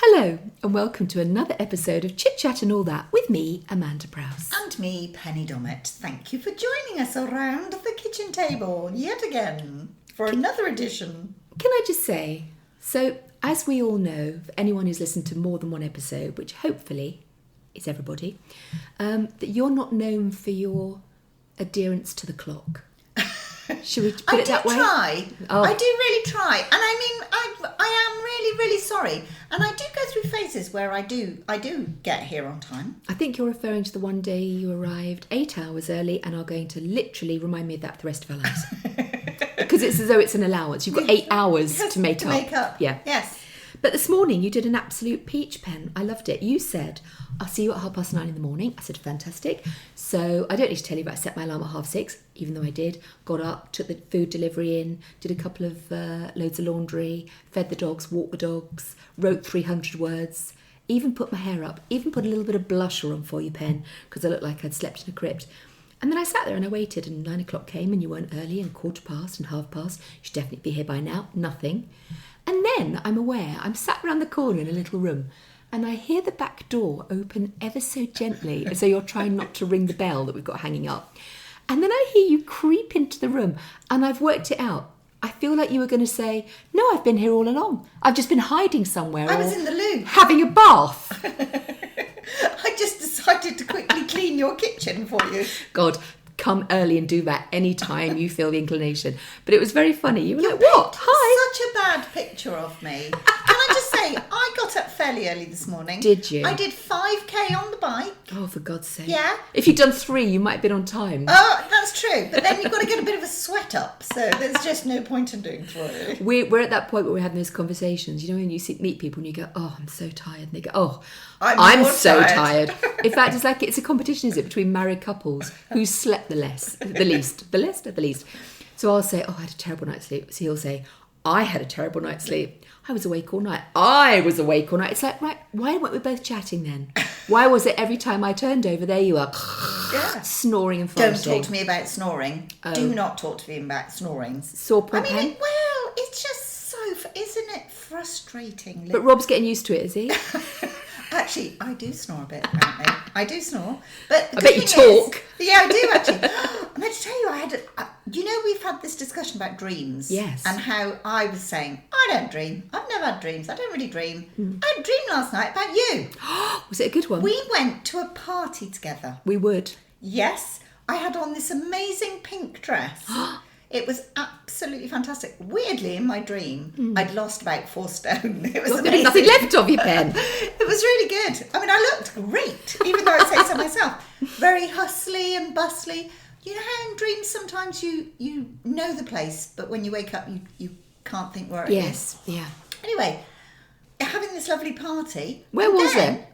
Hello and welcome to another episode of Chit Chat and All That with me, Amanda Prowse. And me, Penny Dommett. Thank you for joining us around the kitchen table yet again for another edition. Can I just say, so as we all know, for anyone who's listened to more than one episode, which hopefully is everybody, that you're not known for your adherence to the clock. Should we put it that way? I do really try. And I mean, I am really sorry. And I do go through phases where I do get here on time. I think you're referring to the one day you arrived 8 hours early and are going to literally remind me of that for the rest of our lives. Because it's as though it's an allowance. You've got 8 hours to make up. Yeah. Yes. But this morning you did an absolute peach pen. I loved it. You said, I'll see you at 9:30 in the morning. I said, fantastic. So I don't need to tell you, but I set my alarm at 6:30, even though I did. Got up, took the food delivery in, did a couple of loads of laundry, fed the dogs, walked the dogs, wrote 300 words, even put my hair up, even put a little bit of blusher on for you, Pen, because I looked like I'd slept in a crypt. And then I sat there and I waited, and 9 o'clock came and you weren't early, and 15:15 and 30:30. You should definitely be here by now. Nothing. And then I'm aware, I'm sat around the corner in a little room and I hear the back door open ever so gently as though you're trying not to ring the bell that we've got hanging up. And then I hear you creep into the room and I've worked it out. I feel like you were going to say, no, I've been here all along. I've just been hiding somewhere. I was in the loo. Having a bath. I just decided to quickly clean your kitchen for you. God, come early and do that any time you feel the inclination. But it was very funny. You were like, what? Hi. Such a bad picture of me. Can I just say, I got up fairly early this morning. Did you? I did 5k on the bike. Oh, for God's sake. Yeah. If you'd done 3, you might have been on time. Oh, that's true. But then you've got to get a bit of a sweat up. So there's just no point in doing 3. We're at that point where we're having those conversations. You know, when you meet people and you go, oh, I'm so tired. And they go, oh, I'm so tired. In fact, it's a competition, is it, between married couples who slept the least. So I'll say, oh, I had a terrible night's sleep. So he'll say, I had a terrible night's sleep. I was awake all night. It's like, right, why weren't we both chatting then? Why was it every time I turned over, there you are, snoring and farting? Don't talk to me about snoring. Do not talk to me about snoring. Sore point, Pen? Well, it's just so, isn't it frustrating? But Rob's getting used to it, is he? Actually, I do snore a bit, apparently. I do snore. But I bet you talk. Yeah, I do, actually. I'm going to tell you, we've had this discussion about dreams. Yes. And how I was saying, I don't dream. I've never had dreams. I don't really dream. I had a dream last night about you. Was it a good one? We went to a party together. We would. Yes. I had on this amazing pink dress. It was absolutely fantastic. Weirdly, in my dream, I'd lost about 4 stone. It was amazing. Nothing left of you, Pen. It was really good. I mean, I looked great, even though I say so myself. Very hustly and bustly. You know how in dreams sometimes you know the place, but when you wake up, you can't think where it is? Yes, yeah. Anyway, having this lovely party. Where was it?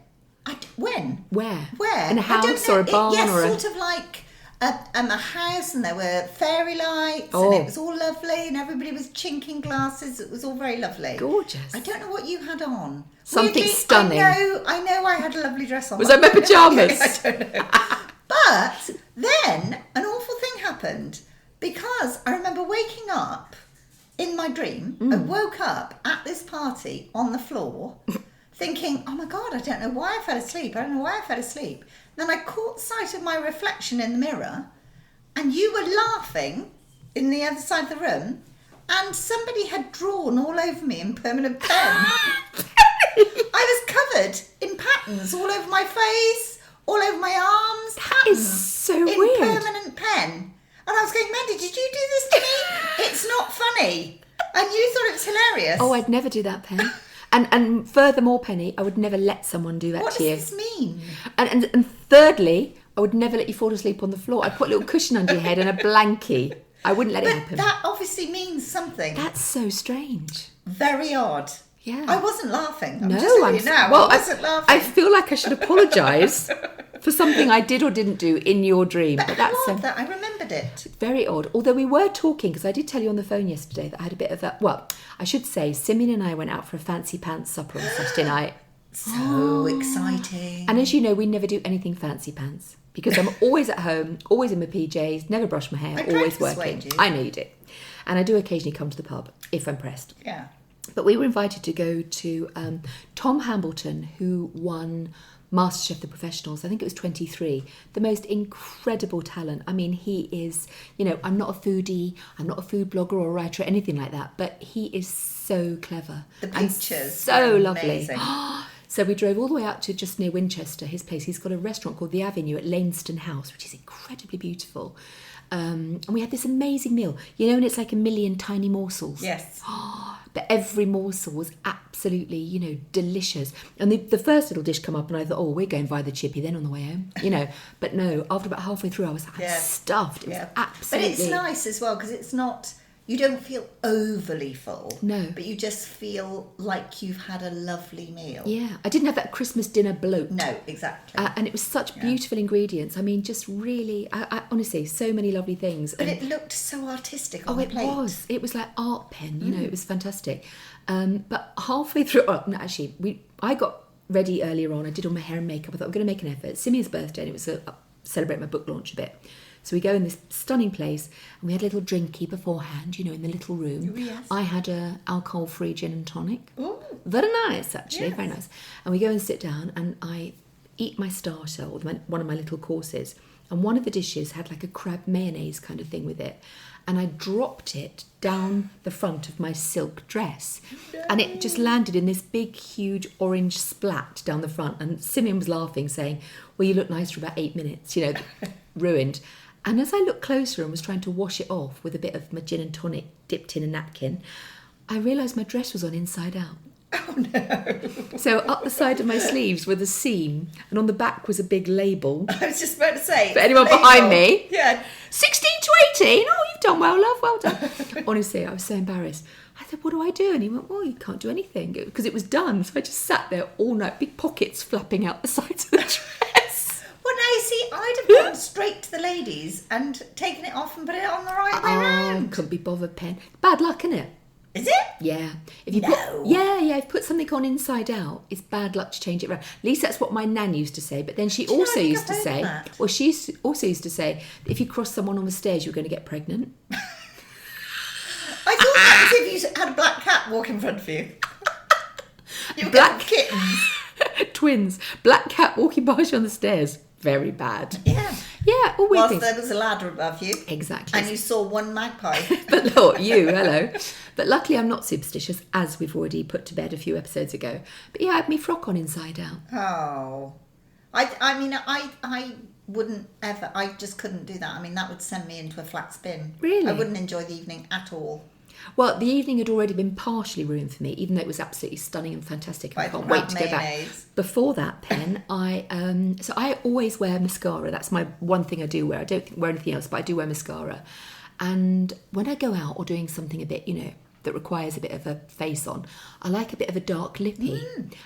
When? Where? Where? In a house or a barn? Yes, or sort of like a house, and there were fairy lights, and it was all lovely, and everybody was chinking glasses. It was all very lovely. Gorgeous. I don't know what you had on. Something weirdly, stunning. I know I had a lovely dress on. Was that my pyjamas? I don't know. But then an awful thing happened, because I remember waking up in my dream. I woke up at this party on the floor thinking, oh my God, I don't know why I fell asleep. Then I caught sight of my reflection in the mirror, and you were laughing in the other side of the room, and somebody had drawn all over me in permanent pen. I was covered in patterns all over my face, all over my arms. That is so in weird. Permanent pen. And I was going, Mandy, did you do this to me? It's not funny. And you thought it was hilarious. Oh, I'd never do that, Pen. And furthermore, Penny, I would never let someone do that to you. What does this mean? And thirdly, I would never let you fall asleep on the floor. I'd put a little cushion under your head and a blankie. I wouldn't let it happen. But that obviously means something. That's so strange. Very odd. Yeah. I wasn't laughing. I wasn't laughing. I feel like I should apologise for something I did or didn't do in your dream. But that's odd that I remembered it. Very odd. Although we were talking, because I did tell you on the phone yesterday that I had a bit of a... Well, I should say, Simeon and I went out for a fancy pants supper on Saturday night. So exciting. And as you know, we never do anything fancy pants. Because I'm always at home, always in my PJs, never brush my hair, always working. I know you do. And I do occasionally come to the pub, if I'm pressed. Yeah. But we were invited to go to Tom Hambleton, who won MasterChef The Professionals. I think it was 23. The most incredible talent. I mean, he is, I'm not a foodie, I'm not a food blogger or a writer or anything like that, but he is so clever. The pictures so lovely. amazing. So we drove all the way out to just near Winchester, his place. He's got a restaurant called The Avenue at Lainston House, which is incredibly beautiful. And we had this amazing meal, and it's like a million tiny morsels. Yes. But every morsel was absolutely, delicious. And the first little dish come up and I thought, we're going via the chippy then on the way home, But no, after about halfway through, I was stuffed. It was absolutely... But it's nice as well because it's not... You don't feel overly full. No. But you just feel like you've had a lovely meal. Yeah. I didn't have that Christmas dinner bloat. No, exactly. And it was such beautiful ingredients. I mean, just really, I honestly, so many lovely things. But it looked so artistic on the plate. Oh, it was. It was like art pen, it was fantastic. But halfway through, I got ready earlier on. I did all my hair and makeup. I thought I'm going to make an effort. Simeon's birthday, and it was celebrate my book launch a bit. So we go in this stunning place, and we had a little drinky beforehand, in the little room. Oh, yes. I had a alcohol-free gin and tonic. Ooh. Very nice, actually, Yes. very nice. And we go and sit down, and I eat my starter, or one of my little courses, and one of the dishes had like a crab mayonnaise kind of thing with it, and I dropped it down the front of my silk dress, and it just landed in this big, huge orange splat down the front, and Simeon was laughing, saying, well, you look nice for about 8 minutes, ruined. And as I looked closer and was trying to wash it off with a bit of my gin and tonic dipped in a napkin, I realised my dress was on inside out. Oh, no. So up the side of my sleeves was a seam, and on the back was a big label. I was just about to say. For anyone behind me. Yeah. 16 to 18. Oh, you've done well, love. Well done. Honestly, I was so embarrassed. I said, what do I do? And he went, well, you can't do anything because it was done. So I just sat there all night, big pockets flapping out the sides of the dress. Well, no, see, I'd have gone straight to the ladies and taken it off and put it on the right way round. Couldn't be bothered, Pen. Bad luck, isn't it? Is it? Yeah. If you No. if you put something on inside out, it's bad luck to change it around. At least that's what my nan used to say. But then she also used to say, also used to say, if you cross someone on the stairs, you're going to get pregnant. I thought that was if you had a black cat walk in front of you. You Black kittens. Twins. Black cat walking past you on the stairs. Very bad. Yeah. Yeah, all weird Whilst things. there was a ladder above you. Exactly. And you saw one magpie. But look, hello. But luckily I'm not superstitious, as we've already put to bed a few episodes ago. But yeah, I had me frock on inside out. Oh. I wouldn't ever, I just couldn't do that. I mean, that would send me into a flat spin. Really? I wouldn't enjoy the evening at all. Well, the evening had already been partially ruined for me, even though it was absolutely stunning and fantastic. I can't wait to go back. Before that, Pen, I always wear mascara. That's my one thing I do wear. I don't wear anything else, but I do wear mascara. And when I go out or doing something a bit, that requires a bit of a face on, I like a bit of a dark lippy.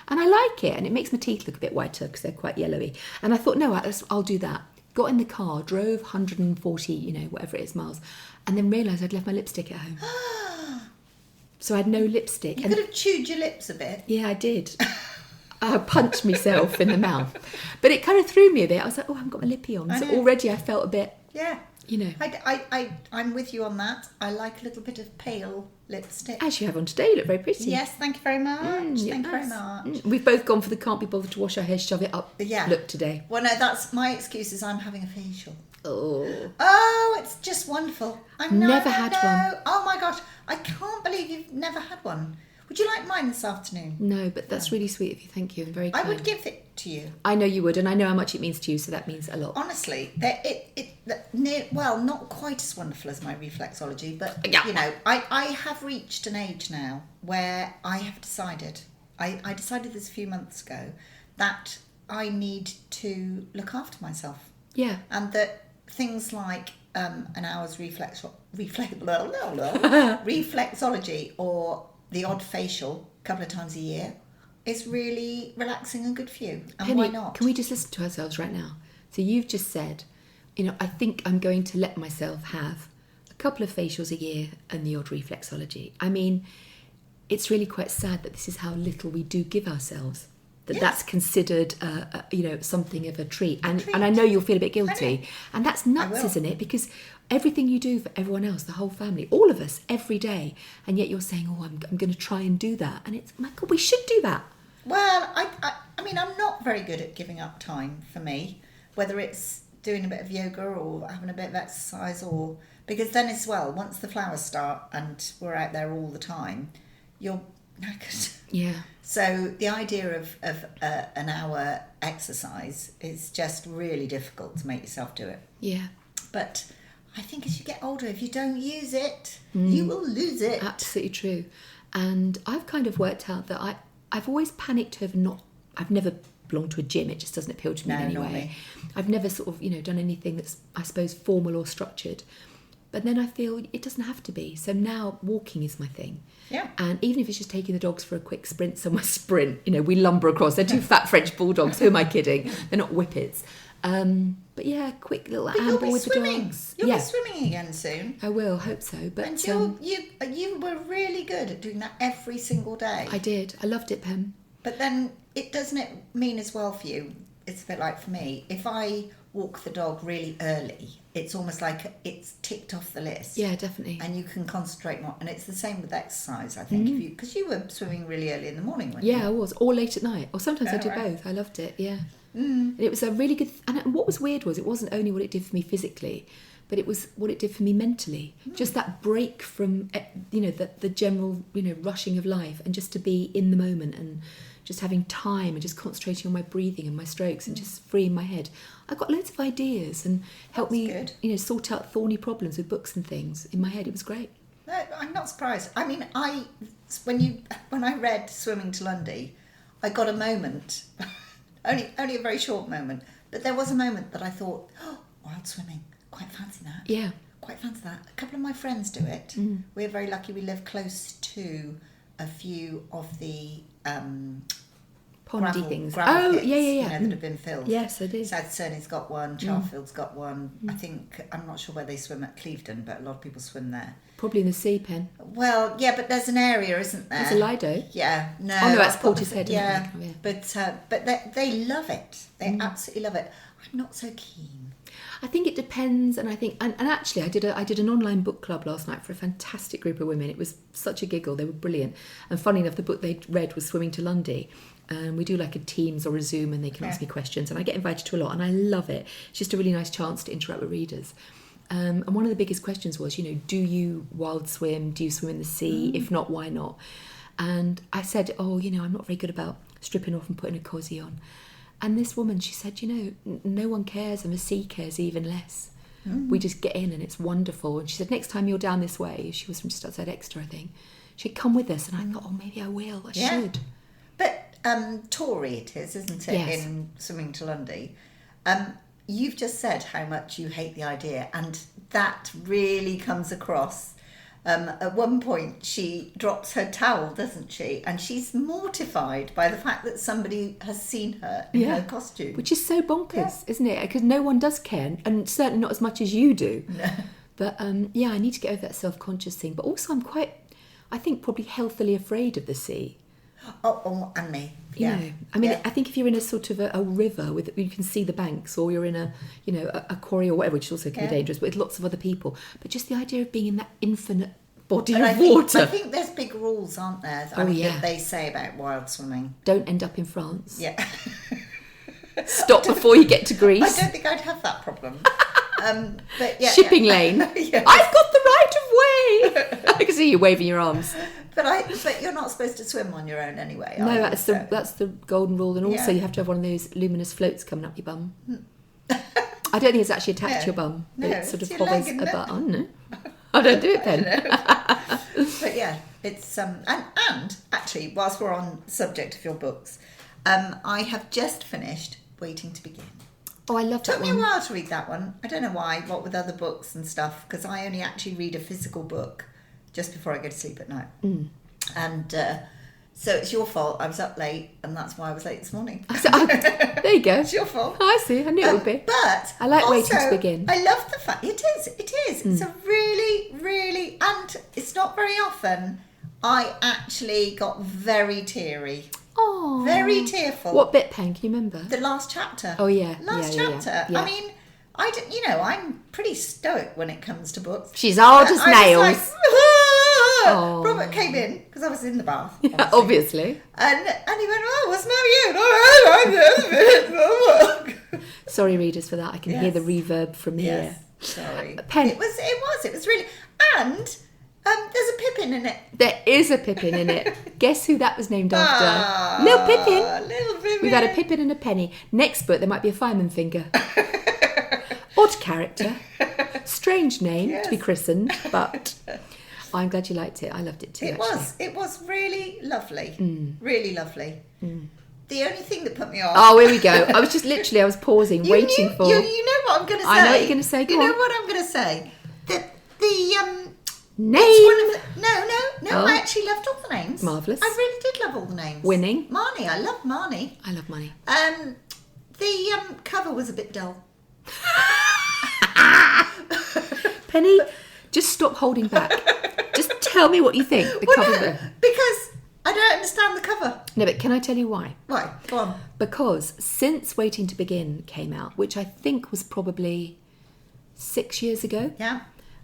And I like it, and it makes my teeth look a bit whiter because they're quite yellowy. And I thought, no, I'll do that. Got in the car, drove 140, whatever it is, miles, and then realised I'd left my lipstick at home. So I had no lipstick. You could have chewed your lips a bit. Yeah, I did. I punched myself in the mouth. But it kind of threw me a bit. I was like, I haven't got my lippy on. So already I felt a bit, Yeah. I'm with you on that. I like a little bit of pale lipstick. as you have on today, you look very pretty. Yes, thank you very much. Thank you very nice. much. We've both gone for the can't be bothered to wash our hair, shove it up Yeah. look today. Well, no, that's my excuse is I'm having a facial. Oh. It's just wonderful. Never had one. Oh my gosh, I can't believe you've never had one. Would you like mine this afternoon? No, but that's really sweet of you. Thank you. And very kind. I would give it to you. I know you would, and I know how much it means to you, so that means a lot. Honestly, not quite as wonderful as my reflexology, but Yeah. I have reached an age now where I have decided. I decided this a few months ago that I need to look after myself. Yeah. And that things like an hour's reflexology or the odd facial a couple of times a year is really relaxing and good for you. And Penny, why not? Can we just listen to ourselves right now? So you've just said, I think I'm going to let myself have a couple of facials a year and the odd reflexology. I mean, it's really quite sad that this is how little we do give ourselves. that's considered, something of a treat. And I know you'll feel a bit guilty. And that's nuts, isn't it? Because everything you do for everyone else, the whole family, all of us, every day, and yet you're saying, oh, I'm going to try and do that. And it's, my God, we should do that. Well, I mean, I'm not very good at giving up time for me, whether it's doing a bit of yoga or having a bit of exercise, or because then as well, once the flowers start and we're out there all the time, you're knackered. Yeah. So the idea of an hour exercise is just really difficult to make yourself do it. Yeah. But I think as you get older, if you don't use it, you will lose it. Absolutely true. And I've kind of worked out that I've always panicked to have I've never belonged to a gym. It just doesn't appeal to me in any way. I've never sort of, done anything that's, I suppose, formal or structured. But then I feel it doesn't have to be. So now walking is my thing. Yeah. And even if it's just taking the dogs for a quick sprint somewhere, we lumber across. They're two fat French bulldogs. Who am I kidding? They're not whippets. But yeah, quick little amble with the dogs. You'll be swimming again soon. I will, hope so. But and you were really good at doing that every single day. I did. I loved it, Pam. But then doesn't it mean as well for you? It's a bit like for me. If I walk the dog really early, it's almost like it's ticked off the list. Yeah, definitely. And you can concentrate more. And it's the same with exercise, I think. Because you were swimming really early in the morning, weren't you? Yeah, I was. Or late at night. Or sometimes I do both. I loved it, yeah. And it was a really good... And what was weird was it wasn't only what it did for me physically, but it was what it did for me mentally. Just that break from, the general, rushing of life, and just to be in the moment and just having time and just concentrating on my breathing and my strokes and just freeing my head. I got loads of ideas and helped me, sort out thorny problems with books and things in my head. It was great. No, I'm not surprised. I mean, when I read Swimming to Lundy, I got a moment, only a very short moment, but there was a moment that I thought, oh, wild swimming, quite fancy that. Yeah. Quite fancy that. A couple of my friends do it. We're very lucky we live close to a few of the pondy things. Gravel pits, yeah. That have been filled. Yes, I do. South Cerney's got one, Charfield's got one. I think, I'm not sure where they swim at Clevedon, but a lot of people swim there. Probably in the sea, Pen. Well, yeah, but there's an area, isn't there? There's a Lido. Yeah, no. Oh no, that's Portishead. Yeah, but they love it. They absolutely love it. I'm not so keen. I think it depends, and I think, and actually, I did an online book club last night for a fantastic group of women. It was such a giggle; they were brilliant. And funny enough, the book they read was Swimming to Lundy. And we do like a Teams or a Zoom, and they can ask me questions, and I get invited to a lot, and I love it. It's just a really nice chance to interact with readers. And one of the biggest questions was, do you wild swim? Do you swim in the sea? If not, why not? And I said, I'm not very good about stripping off and putting a cosy on. And this woman, she said, no one cares, and the sea cares even less. We just get in and it's wonderful. And she said, next time you're down this way, she was from just outside Exeter, I think, she'd come with us. And I thought, maybe I will, I should. But Tory it is, isn't it, yes. in Swimming to Lundy. You've just said how much you hate the idea, and that really comes across. At one point, she drops her towel, doesn't she? And she's mortified by the fact that somebody has seen her in her costume. Which is so bonkers, isn't it? Because no one does care, and certainly not as much as you do. No. But I need to get over that self-conscious thing. But also I'm I think probably healthily afraid of the sea. Oh, and me. Yeah. I think if you're in a sort of a river with, you can see the banks, or you're in a quarry or whatever, which also can be dangerous, but with lots of other people. But just the idea of being in that infinite body of water. I think there's big rules, aren't there? That they say about wild swimming. Don't end up in France. Yeah. Stop before you get to Greece. I don't think I'd have that problem. But Shipping lane. Yes. I've got the right of way. I can see you waving your arms. But you're not supposed to swim on your own anyway. No, that's the golden rule, and also you have to have one of those luminous floats coming up your bum. I don't think it's actually attached to your bum, but it sort of hovers about. I don't know. I don't do it then. But yeah, it's and actually, whilst we're on the subject of your books, I have just finished Waiting to Begin. Oh, I love that one. Took me a while to read that one. I don't know why. What with other books and stuff, because I only actually read a physical book just before I go to sleep at night. And so it's your fault. I was up late, and that's why I was late this morning. There you go. It's your fault. Oh, I see. I knew it would be. But I like also, Waiting to Begin. I love the fact it is. It's a really, really, and it's not very often I actually got very teary Oh. Very tearful. What bit, Pen? Can you remember? The last chapter. Oh, yeah. Last Yeah. chapter. Yeah. I mean, I'm pretty stoic when it comes to books. She's hard as I nails. was like, Oh. Robert came in, because I was in the bath. Yeah, obviously. And he went, oh, what's the matter with you? Sorry, readers, for that. I can hear the reverb from here. Sorry. Pen. It was really... And there's a Pippin in it. There is a Pippin in it. Guess who that was named after? Little Pippin. Little Pippin. We've had a Pippin and a Penny. Next book, there might be a fireman finger. Odd character. Strange name to be christened, but I'm glad you liked it. I loved it too, It was really lovely. Really lovely. The only thing that put me off... Oh, here we go. I was pausing, waiting for... You know what I'm going to say. I know what you're going to say. Go on. You know what I'm going to say. Name. No. I actually loved all the names. Marvellous. I really did love all the names. Winning. Marnie. I love Marnie. I love money. The cover was a bit dull. Penny, just stop holding back. Just tell me what you think. Because I don't understand the cover. No, but can I tell you why? Why? Go on. Because since Waiting to Begin came out, which I think was probably 6 years ago, Yeah.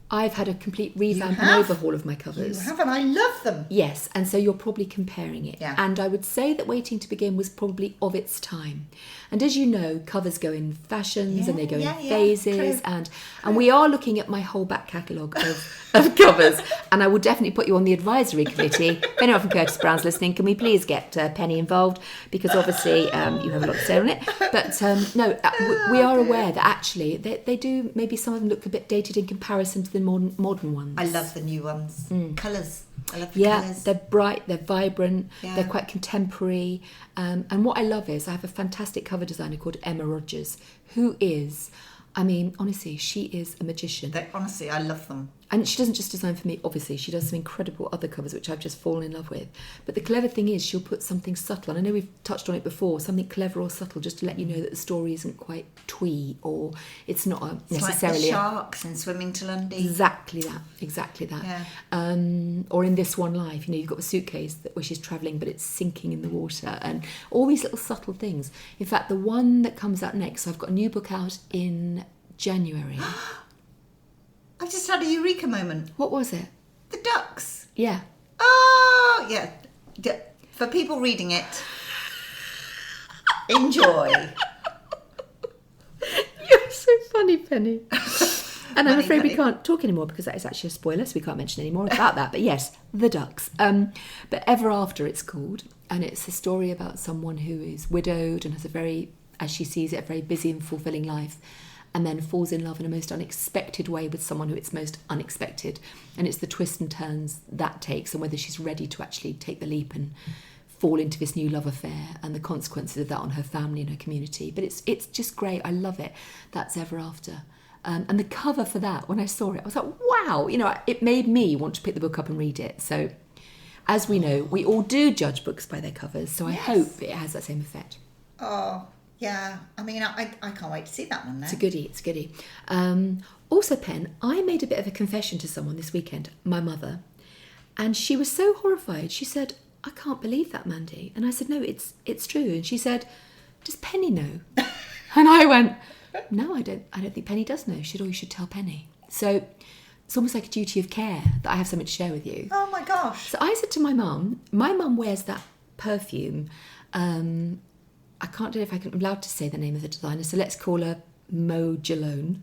I've had a complete revamp and overhaul of my covers. You have, and I love them. Yes, and so you're probably comparing it. Yeah. And I would say that Waiting to Begin was probably of its time. And as you know, covers go in fashions and they go in phases. True. And we are looking at my whole back catalogue of covers. And I will definitely put you on the advisory committee. If anyone from Curtis Brown's listening, can we please get Penny involved? Because obviously you have a lot to say on it. But we are aware that actually they do, maybe some of them look a bit dated in comparison to the modern ones. I love the new ones. Colours. I love the colours. They're bright, they're vibrant, Yeah. they're quite contemporary. And what I love is I have a fantastic cover designer called Emma Rogers, who is, I mean, honestly, she is a magician. Honestly, I love them. And she doesn't just design for me, obviously. She does some incredible other covers, which I've just fallen in love with. But the clever thing is she'll put something subtle, and I know we've touched on it before, something clever or subtle, just to let you know that the story isn't quite twee, or it's not necessarily... Like the sharks in Swimming to Lundy. Exactly that. Yeah. Or in This One Life, you've got a suitcase where she's travelling, but it's sinking in the water, and all these little subtle things. In fact, the one that comes out next, so I've got a new book out in January. I've just had a eureka moment. What was it? The ducks. Yeah. Oh, yeah. For people reading it, enjoy. You're so funny, Penny. And I'm afraid funny. we can't talk anymore because that is actually a spoiler, so we can't mention any more about that. But yes, the ducks. But Ever After it's called, and it's a story about someone who is widowed and has a very, as she sees it, a very busy and fulfilling life, and then falls in love in a most unexpected way with someone who it's most unexpected. And it's the twists and turns that takes, and whether she's ready to actually take the leap and fall into this new love affair, and the consequences of that on her family and her community. But it's just great. I love it. That's Ever After. And the cover for that, when I saw it, I was like, wow, it made me want to pick the book up and read it. So as we know, we all do judge books by their covers. So I hope it has that same effect. Oh, yeah. I mean, I can't wait to see that one now. It's a goodie. Also, Pen, I made a bit of a confession to someone this weekend, my mother, and she was so horrified. She said, I can't believe that, Mandy. And I said, no, it's true. And she said, does Penny know? And I went, no, I don't think Penny does know. You should tell Penny. So it's almost like a duty of care that I have something to share with you. Oh my gosh. So I said to my mum wears that perfume. I can't know if I'm allowed to say the name of the designer, so let's call her Jo Malone.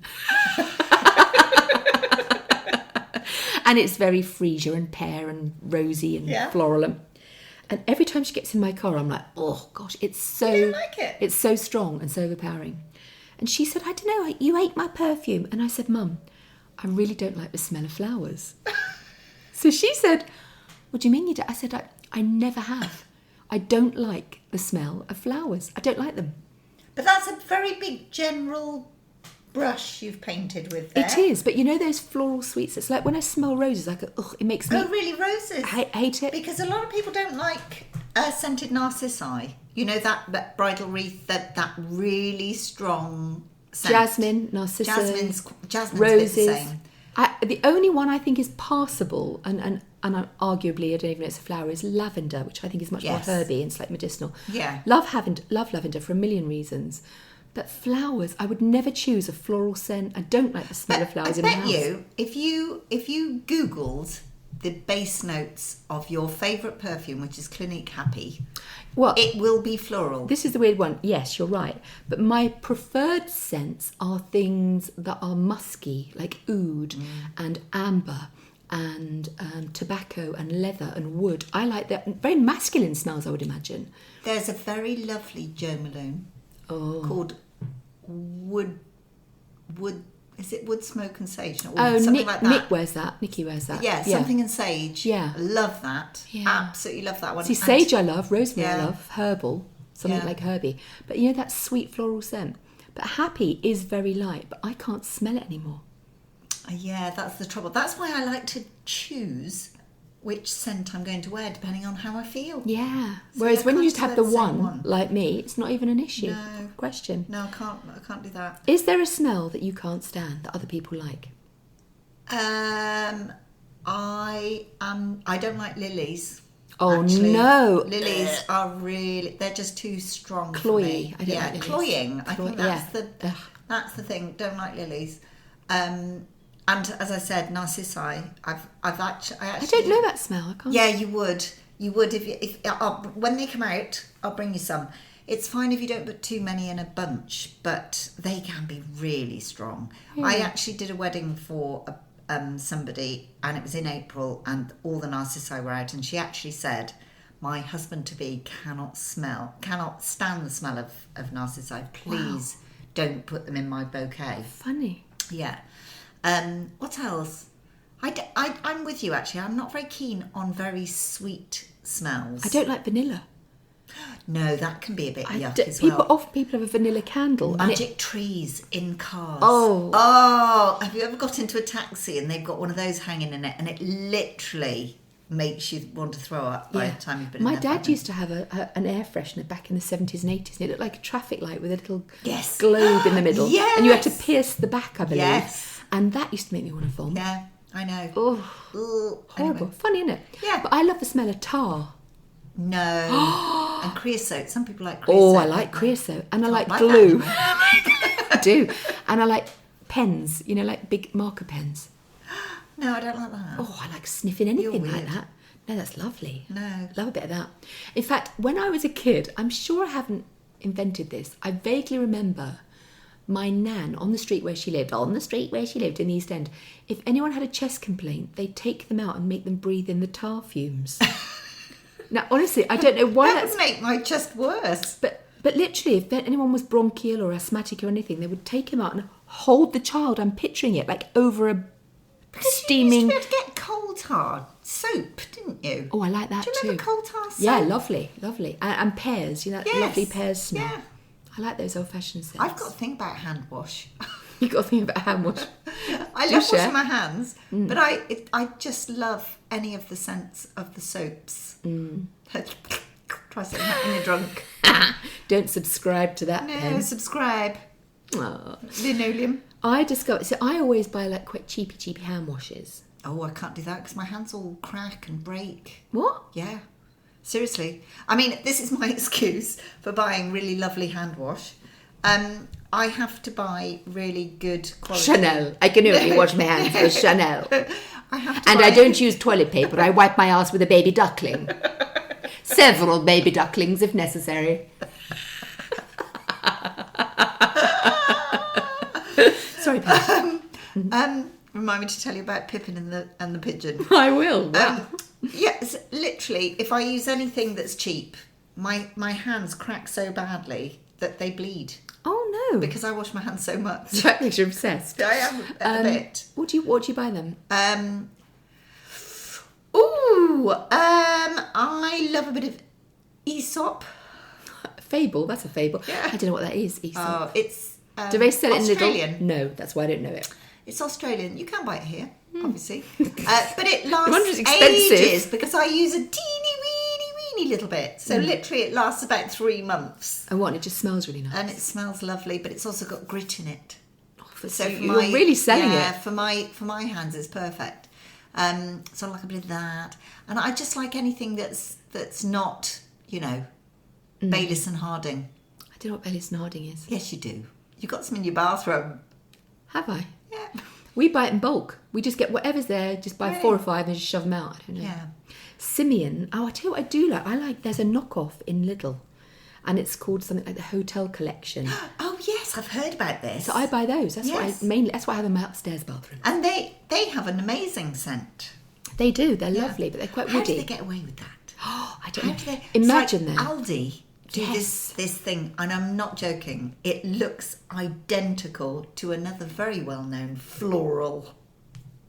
And it's very freesia and pear and rosy and floral. And every time she gets in my car, I'm like, oh gosh, it's so... You don't like it? It's so strong and so overpowering. And she said, I don't know, you hate my perfume. And I said, Mum, I really don't like the smell of flowers. So she said, what do you mean you don't? I said, I never have. I don't like the smell of flowers. I don't like them. But that's a very big general brush you've painted with there. It is, but those floral sweets. It's like when I smell roses, it makes me... Oh, really, roses? I hate it. Because a lot of people don't like scented narcissi. That bridal wreath, that really strong scent. Jasmine, narcissus, Jasmine's roses. a bit the same. The only one I think is passable, and and arguably I don't even know it's a flower, is lavender, which I think is much more herby and slightly medicinal. Yeah. Love lavender for a million reasons. But flowers, I would never choose a floral scent. I don't like the smell of flowers in my house. I bet you, if you Googled the base notes of your favourite perfume, which is Clinique Happy, it will be floral. This is the weird one. Yes, you're right. But my preferred scents are things that are musky, like oud and amber and tobacco and leather and wood. I like that. Very masculine smells, I would imagine. There's a very lovely Jo Malone called Wood. Is it Wood, Smoke and Sage? Something like that. Nikki wears that. Yeah, something in sage. Yeah. I love that. Yeah. Absolutely love that one. See, sage I love, rosemary I love, herbal, something like herby. But you know that sweet floral scent. But happy is very light, but I can't smell it anymore. Yeah, that's the trouble. That's why I like to choose which scent I'm going to wear depending on how I feel. Yeah. Whereas when you just have the one, like me, it's not even an issue. No. Question. No, I can't do that. Is there a smell that you can't stand that other people like? I don't like lilies. Oh, actually. no. Lilies are really, they're just too strong Cloyy. for me. I don't like lilies. Cloying. I think that's the thing. Don't like lilies. And as I said, narcissi. I don't know that smell. I can't. Yeah, you would. You would if when they come out. I'll bring you some. It's fine if you don't put too many in a bunch, but they can be really strong. Yeah. I actually did a wedding for somebody, and it was in April, and all the narcissi were out, and she actually said, "My husband-to-be cannot stand the smell of narcissi. Please don't put them in my bouquet." Funny. Yeah. What else? I'm with you, actually. I'm not very keen on very sweet smells. I don't like vanilla. No, that can be a bit yuck as well. Often people have a vanilla candle. Magic trees in cars. Oh, have you ever got into a taxi and they've got one of those hanging in it, and it literally makes you want to throw up by the time you've been in there? My dad used to have an air freshener back in the 70s and 80s, and it looked like a traffic light with a little globe in the middle. Yes. And you had to pierce the back, I believe. Yes. And that used to make me want to vomit. Yeah, I know. Oh, horrible. Anyway. Funny, isn't it? Yeah. But I love the smell of tar. No. And creosote. Some people like creosote. Oh, I like creosote. And I like glue. I do. And I like pens, like big marker pens. No, I don't like that. Oh, I like sniffing anything like that. No, that's lovely. No. Love a bit of that. In fact, when I was a kid, I'm sure I haven't invented this. I vaguely remember my nan on the street where she lived in the East End, if anyone had a chest complaint, they'd take them out and make them breathe in the tar fumes. Now, honestly, I don't know why that would make my chest worse. But literally, if anyone was bronchial or asthmatic or anything, they would take him out and hold the child. I'm picturing it like over a steaming. You used to be able to get coal tar soap, didn't you? Oh, I like that too. Do you remember coal tar soap? Yeah, lovely. And pears, that lovely pears smell. Yeah. I like those old-fashioned scents. I've got to think about hand wash. You've got to think about hand wash. I love washing my hands, but I just love any of the scents of the soaps. Try saying that when you're drunk. Don't subscribe to that. No, subscribe. Oh. Linoleum. I always buy like quite cheapy hand washes. Oh, I can't do that because my hands all crack and break. What? Yeah. Seriously. I mean, this is my excuse for buying really lovely hand wash. I have to buy really good quality. Chanel. I can only wash my hands with Chanel. I don't use toilet paper. I wipe my ass with a baby duckling. Several baby ducklings if necessary. Sorry, Pat. Remind me to tell you about Pippin and the pigeon. I will. Wow. Yes, literally, if I use anything that's cheap, my hands crack so badly that they bleed. Oh no! Because I wash my hands so much. That makes you obsessed. I am a bit. What do you buy them? I love a bit of Aesop. Fable. That's a fable. Yeah. I don't know what that is. Aesop. Oh, it's. Do they sell it in Australian? Lidl? No, that's why I don't know it. It's Australian. You can buy it here, obviously. But it lasts expensive. ages because I use a teeny weeny little bit. So literally it lasts about 3 months. And what? It just smells really nice. And it smells lovely, but it's also got grit in it. So you're really selling it. Yeah, for my hands it's perfect. So I like a bit of that. And I just like anything that's not, Bayliss and Harding. I don't know what Bayliss and Harding is. Yes, you do. You've got some in your bathroom. Have I? Yeah. We buy it in bulk. We just get whatever's there, just buy 4 or 5 and just shove them out. I don't know. Yeah. Simeon. Oh, I tell you what I do like. There's a knockoff in Lidl. And it's called something like the Hotel Collection. Oh yes, I've heard about this. So I buy those. That's Yes. that's why I have in my upstairs bathroom. And they have an amazing scent. They do. They're lovely, but they're quite woody. How do they get away with that? Oh, I don't How know. do they? Imagine it's them. like Aldi do Yes. this thing, and I'm not joking. It looks identical to another very well-known floral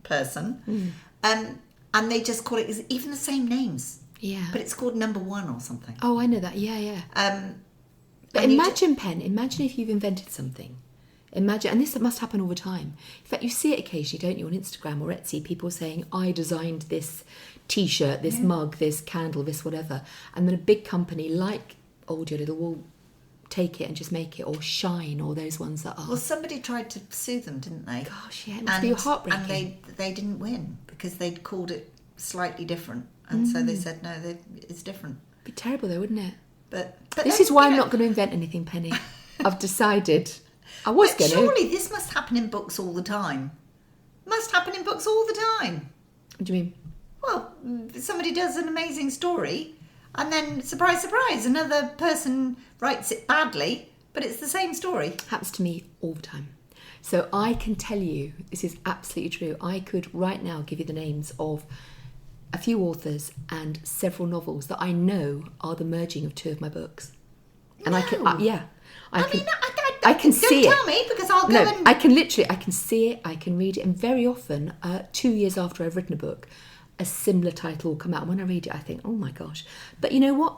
person, and they just call it even the same names. Yeah. But it's called Number One or something. Oh, I know that. Yeah. But and you imagine, Pen, imagine if you've invented something. Imagine, and this must happen all the time. In fact, you see it occasionally, don't you, on Instagram or Etsy, people saying, I designed this T-shirt, this mug, this candle, this whatever. And then a big company like Old Yo Little will take it and just make it, or Shine, or those ones that are... Well, somebody tried to sue them, didn't they? Gosh, yeah, it must be heartbreaking. And they didn't win because they'd called it slightly different. And so they said, no, it's different. It'd be terrible though, wouldn't it? But This is why I'm not going to invent anything, Penny. I've decided. I was going to. Surely this must happen in books all the time. Must happen in books all the time. What do you mean? Well, somebody does an amazing story and then, surprise, surprise, another person writes it badly, but it's the same story. Happens to me all the time. So I can tell you, this is absolutely true. I could right now give you the names of a few authors and several novels that I know are the merging of 2 of my books. And I can, I can see it. Don't tell me because I'll go and... I can see it, I can read it, and very often, 2 years after I've written a book, a similar title will come out. And when I read it, I think, oh my gosh. But you know what?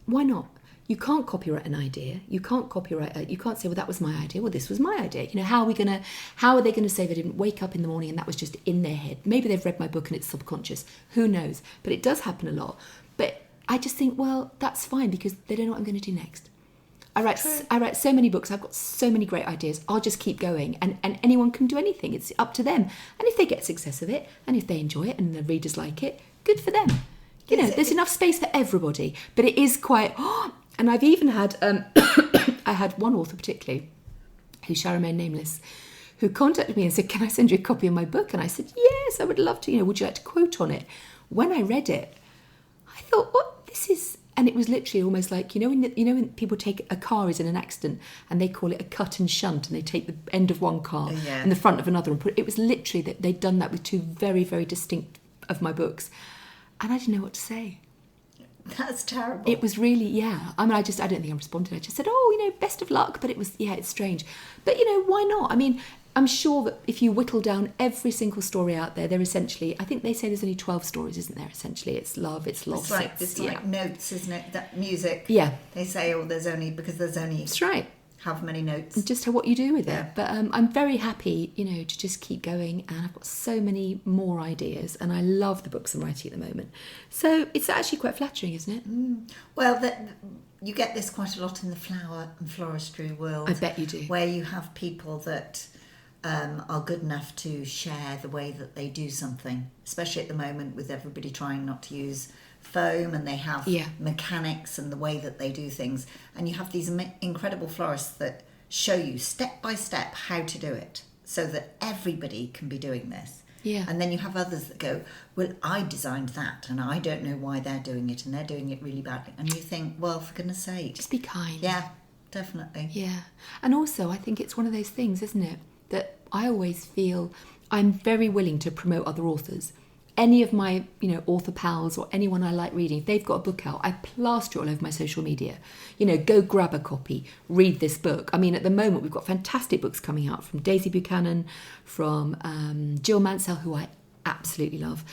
Why not? You can't copyright an idea. You can't you can't say, well, that was my idea. Well, this was my idea. How are they going to say they didn't wake up in the morning and that was just in their head? Maybe they've read my book and it's subconscious. Who knows? But it does happen a lot. But I just think, well, that's fine because they don't know what I'm going to do next. I write so many books. I've got so many great ideas. I'll just keep going, and anyone can do anything. It's up to them. And if they get success of it, and if they enjoy it, and the readers like it, good for them. There's enough space for everybody. But it is quite. And I've even had. I had one author particularly, who shall remain nameless, who contacted me and said, "Can I send you a copy of my book?" And I said, "Yes, I would love to. Would you like to quote on it?" When I read it, I thought, "What? This is." And it was literally almost like, when people take a car is in an accident and they call it a cut and shunt, and they take the end of one car and the front of another and put it was literally that they'd done that with 2 very, very distinct of my books. And I didn't know what to say. That's terrible. It was really, I don't think I responded. I just said, best of luck. But it was, it's strange. But, why not? I mean, I'm sure that if you whittle down every single story out there, they're essentially, I think they say there's only 12 stories, isn't there? Essentially, it's love, it's loss. It's like notes, isn't it? That music. Yeah. They say, there's only... That's right. Have many notes. Just what you do with it. But I'm very happy, to just keep going. And I've got so many more ideas. And I love the books I'm writing at the moment. So it's actually quite flattering, isn't it? Well, you get this quite a lot in the flower and floristry world. I bet you do. Where you have people that... are good enough to share the way that they do something, especially at the moment with everybody trying not to use foam, and they have mechanics and the way that they do things, and you have these incredible florists that show you step by step how to do it so that everybody can be doing this. And then you have others that go, well, I designed that and I don't know why they're doing it and they're doing it really badly, and you think, well, for goodness sake, just be kind. Definitely. And also I think it's one of those things, isn't it, that I always feel I'm very willing to promote other authors. Any of my, author pals or anyone I like reading, if they've got a book out, I plaster it all over my social media. Go grab a copy, read this book. I mean, at the moment, we've got fantastic books coming out from Daisy Buchanan, from Jill Mansell, who I absolutely love.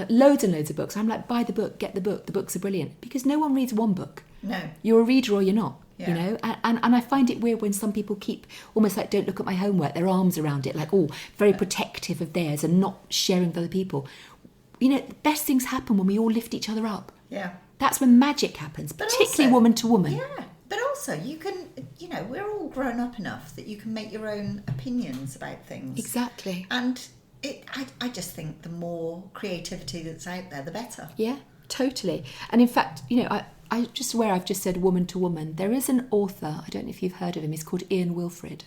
Loads and loads of books. I'm like, buy the book, get the book. The books are brilliant. Because no one reads one book. No. You're a reader or you're not. And I find it weird when some people keep almost like, don't look at my homework, their arms around it, like, very protective of theirs and not sharing with other people. The best things happen when we all lift each other up. That's when magic happens, particularly woman to woman. But also you can, we're all grown up enough that you can make your own opinions about things. Exactly. And I just think the more creativity that's out there, the better. Yeah, totally. And in fact, I've just said woman to woman, there is an author, I don't know if you've heard of him, he's called Ian Wilfred.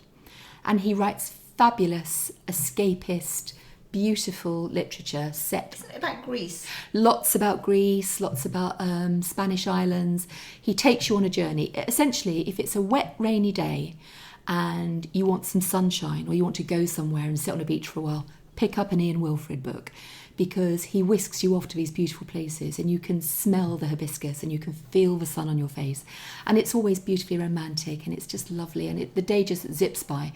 And he writes fabulous, escapist, beautiful literature set. Isn't it about Greece? Lots about Greece, lots about Spanish islands. He takes you on a journey. Essentially, if it's a wet, rainy day and you want some sunshine or you want to go somewhere and sit on a beach for a while, pick up an Ian Wilfred book, because he whisks you off to these beautiful places and you can smell the hibiscus and you can feel the sun on your face. And it's always beautifully romantic and it's just lovely, and the day just zips by.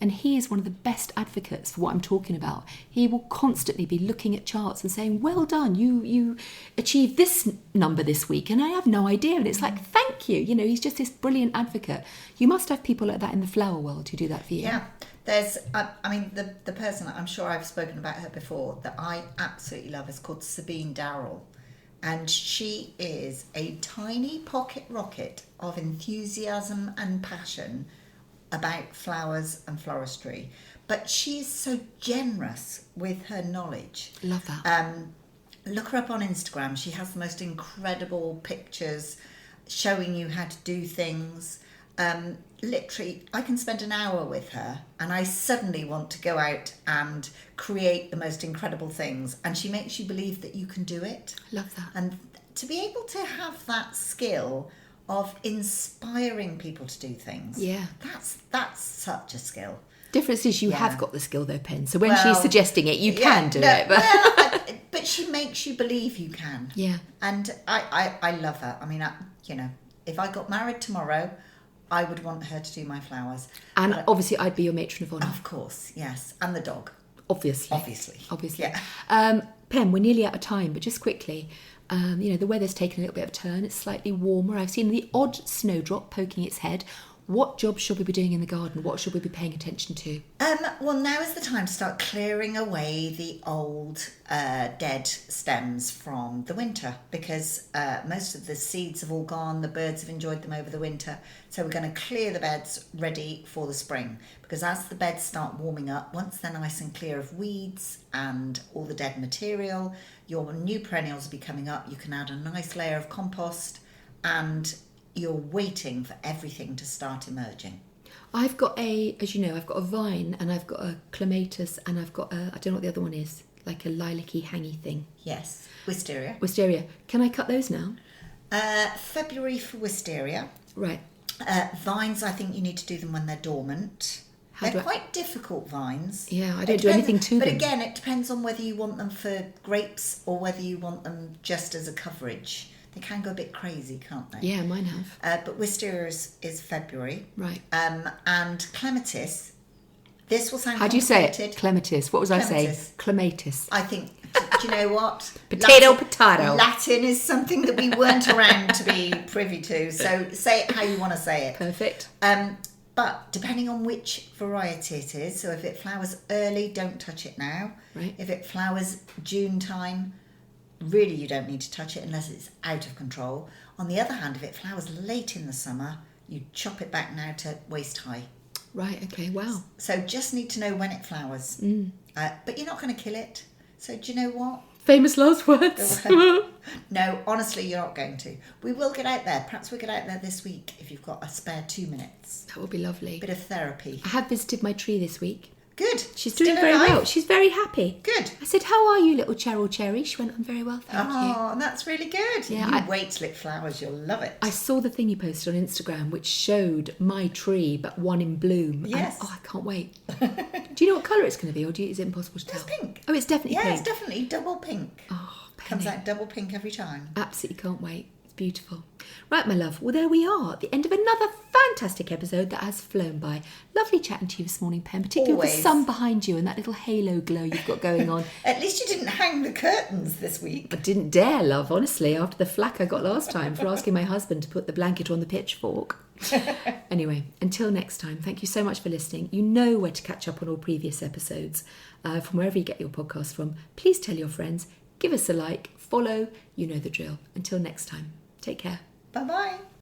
And he is one of the best advocates for what I'm talking about. He will constantly be looking at charts and saying, well done, you achieved this number this week and I have no idea. And it's like, thank you. He's just this brilliant advocate. You must have people like that in the flower world who do that for you. Yeah. There's, the person, I'm sure I've spoken about her before, that I absolutely love is called Sabine Darrell. And she is a tiny pocket rocket of enthusiasm and passion about flowers and floristry. But she's so generous with her knowledge. Love that. Look her up on Instagram. She has the most incredible pictures showing you how to do things. Literally, I can spend an hour with her and I suddenly want to go out and create the most incredible things. And she makes you believe that you can do it. Love that. And to be able to have that skill of inspiring people to do things, that's such a skill. Difference is you have got the skill though, Pen. So when she's suggesting it, you can do it. But but she makes you believe you can. Yeah. And I love her. I mean, if I got married tomorrow, I would want her to do my flowers. And obviously I'd be your matron of honour. Of course, yes. And the dog. Obviously. Yeah. Pen, we're nearly out of time, but just quickly, the weather's taken a little bit of a turn. It's slightly warmer. I've seen the odd snowdrop poking its head. What job should we be doing in the garden? What should we be paying attention to? Well, now is the time to start clearing away the old dead stems from the winter, because most of the seeds have all gone. The birds have enjoyed them over the winter. So we're going to clear the beds ready for the spring, because as the beds start warming up, once they're nice and clear of weeds and all the dead material, your new perennials will be coming up. You can add a nice layer of compost and you're waiting for everything to start emerging. I've got as you know, I've got a vine and I've got a clematis and I've got I don't know what the other one is, like a lilac-y hangy thing. Yes, wisteria. Wisteria. Can I cut those now? February for wisteria. Right. Vines, I think you need to do them when they're dormant. They're quite difficult vines. Yeah, I don't do anything to them. But again, it depends on whether you want them for grapes or whether you want them just as a coverage. They can go a bit crazy, can't they? Yeah, mine have. But wisteria is February. Right. And clematis, this will sound How do you say it? Clematis. What was I saying? Clematis. I think, do you know what? Potato. Latin is something that we weren't around to be privy to. So say it how you want to say it. Perfect. But depending on which variety it is, so if it flowers early, don't touch it now. Right. If it flowers June time, really you don't need to touch it unless it's out of control. On the other hand, if it flowers late in the summer, you chop it back now to waist high. Right, okay, wow. So just need to know when it flowers. But you're not going to kill it. So do you know what? Famous last words. No, honestly, you're not going to. We will get out there. Perhaps we'll get out there this week if you've got a spare 2 minutes. That would be lovely. Bit of therapy. I have visited my tree this week. Good. She's doing very well. She's very happy. Good. I said, how are you, little Cheryl Cherry? She went, I'm very well, thank you. Oh, that's really good. Yeah, you wait till it flowers. You'll love it. I saw the thing you posted on Instagram, which showed my tree, but one in bloom. Yes. And, I can't wait. Do you know what colour it's going to be, or is it impossible to tell? It's pink. Oh, it's definitely pink. Yeah, it's definitely double pink. Oh, Penny. Comes out double pink every time. Absolutely can't wait. It's beautiful. Right, my love. Well, there we are at the end of another fantastic episode that has flown by. Lovely chatting to you this morning, Pen, particularly with the sun behind you and that little halo glow you've got going on. At least you didn't hang the curtains this week. I didn't dare, love, honestly, after the flack I got last time for asking my husband to put the blanket on the pitchfork. Anyway, until next time, thank you so much for listening. You know where to catch up on all previous episodes from wherever you get your podcast from. Please tell your friends, give us a like, follow, you know the drill. Until next time, take care. Bye-bye.